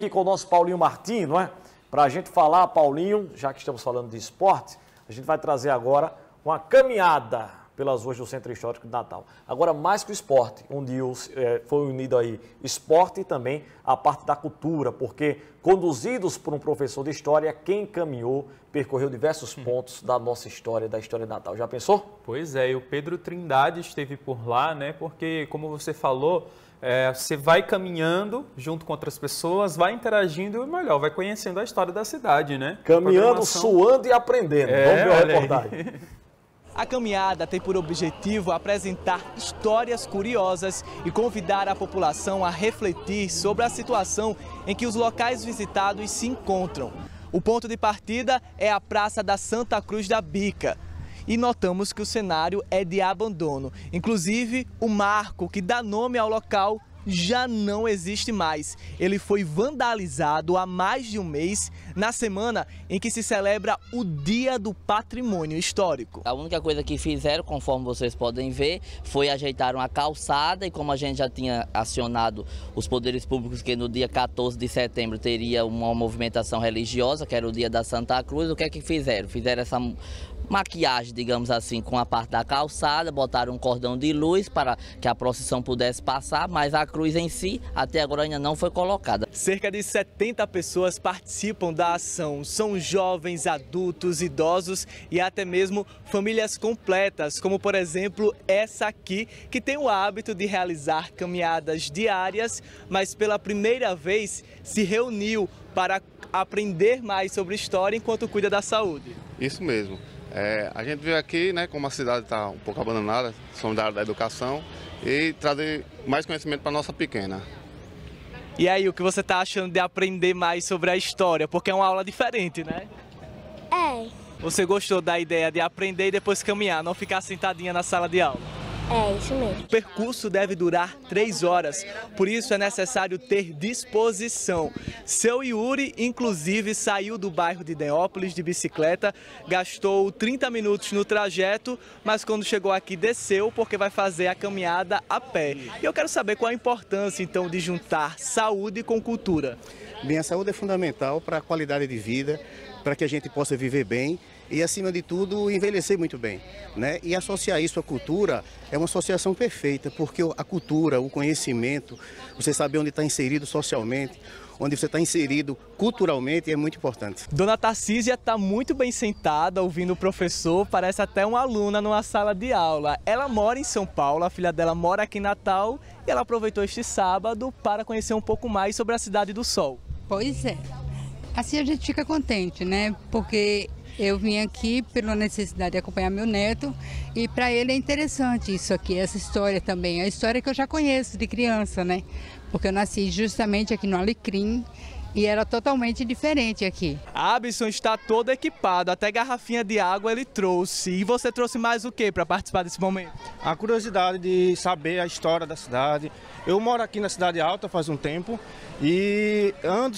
aqui com o nosso Paulinho Martim, não é? Para a gente falar, Paulinho, já que estamos falando de esporte, a gente vai trazer agora uma caminhada pelas ruas do Centro Histórico de Natal. Agora, mais que o esporte, onde foi unido aí esporte e também a parte da cultura, porque conduzidos por um professor de história, quem caminhou, percorreu diversos pontos da nossa história, da história de Natal. Já pensou? Pois é, e o Pedro Trindade esteve por lá, né? Porque, como você falou, você vai caminhando junto com outras pessoas, vai interagindo e, melhor, vai conhecendo a história da cidade, né? Caminhando, suando e aprendendo. Vamos ver a reportagem. A caminhada tem por objetivo apresentar histórias curiosas e convidar a população a refletir sobre a situação em que os locais visitados se encontram. O ponto de partida é a Praça da Santa Cruz da Bica. E notamos que o cenário é de abandono. Inclusive, o marco que dá nome ao local já não existe mais. Ele foi vandalizado há mais de um mês, na semana em que se celebra o Dia do Patrimônio Histórico. A única coisa que fizeram, conforme vocês podem ver, foi ajeitar uma calçada, e como a gente já tinha acionado os poderes públicos que no dia 14 de setembro teria uma movimentação religiosa, que era o dia da Santa Cruz, o que é que fizeram? Fizeram essa maquiagem, digamos assim, com a parte da calçada, botaram um cordão de luz para que a procissão pudesse passar, mas a cruz em si até agora ainda não foi colocada. Cerca de 70 pessoas participam da ação. São jovens, adultos, idosos e até mesmo famílias completas, como por exemplo essa aqui, que tem o hábito de realizar caminhadas diárias, mas pela primeira vez se reuniu para aprender mais sobre história enquanto cuida da saúde. Isso mesmo. A gente veio aqui, né, como a cidade está um pouco abandonada, somos da área da educação, e trazer mais conhecimento para a nossa pequena. E aí, o que você está achando de aprender mais sobre a história? Porque é uma aula diferente, né? É. Você gostou da ideia de aprender e depois caminhar, não ficar sentadinha na sala de aula? É, isso mesmo. O percurso deve durar 3 horas, por isso é necessário ter disposição. Seu Yuri, inclusive, saiu do bairro de Deópolis de bicicleta, gastou 30 minutos no trajeto, mas quando chegou aqui desceu porque vai fazer a caminhada a pé. E eu quero saber qual a importância, então, de juntar saúde com cultura. Bem, a saúde é fundamental para a qualidade de vida, para que a gente possa viver bem e, acima de tudo, envelhecer muito bem, né? E associar isso à cultura é uma associação perfeita, porque a cultura, o conhecimento, você saber onde está inserido socialmente, onde você está inserido culturalmente é muito importante. Dona Tarcísia está muito bem sentada, ouvindo o professor, parece até uma aluna numa sala de aula. Ela mora em São Paulo, a filha dela mora aqui em Natal e ela aproveitou este sábado para conhecer um pouco mais sobre a Cidade do Sol. Pois é, assim a gente fica contente, né? Porque eu vim aqui pela necessidade de acompanhar meu neto e para ele é interessante isso aqui, essa história também. A história que eu já conheço de criança, né? Porque eu nasci justamente aqui no Alecrim e era totalmente diferente aqui. A Abson está todo equipado, até garrafinha de água ele trouxe. E você trouxe mais o que para participar desse momento? A curiosidade de saber a história da cidade. Eu moro aqui na Cidade Alta faz um tempo e ando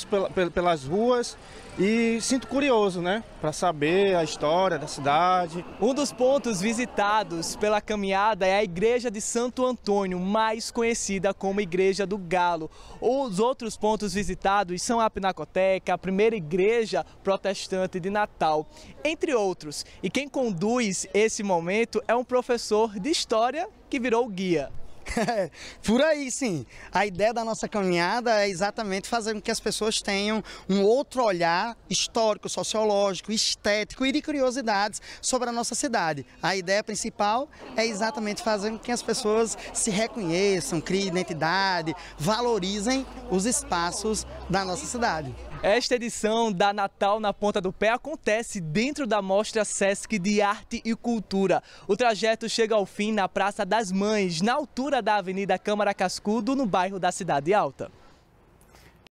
pelas ruas e sinto curioso, né, para saber a história da cidade. Um dos pontos visitados pela caminhada é a Igreja de Santo Antônio, mais conhecida como Igreja do Galo. Os outros pontos visitados são a Pinacoteca, a primeira igreja protestante de Natal, entre outros. E quem conduz esse momento é um professor de história que virou guia. Por aí, sim. A ideia da nossa caminhada é exatamente fazer com que as pessoas tenham um outro olhar histórico, sociológico, estético e de curiosidades sobre a nossa cidade. A ideia principal é exatamente fazer com que as pessoas se reconheçam, criem identidade, valorizem os espaços da nossa cidade. Esta edição da Natal na Ponta do Pé acontece dentro da Mostra Sesc de Arte e Cultura. O trajeto chega ao fim na Praça das Mães, na altura da Avenida Câmara Cascudo, no bairro da Cidade Alta.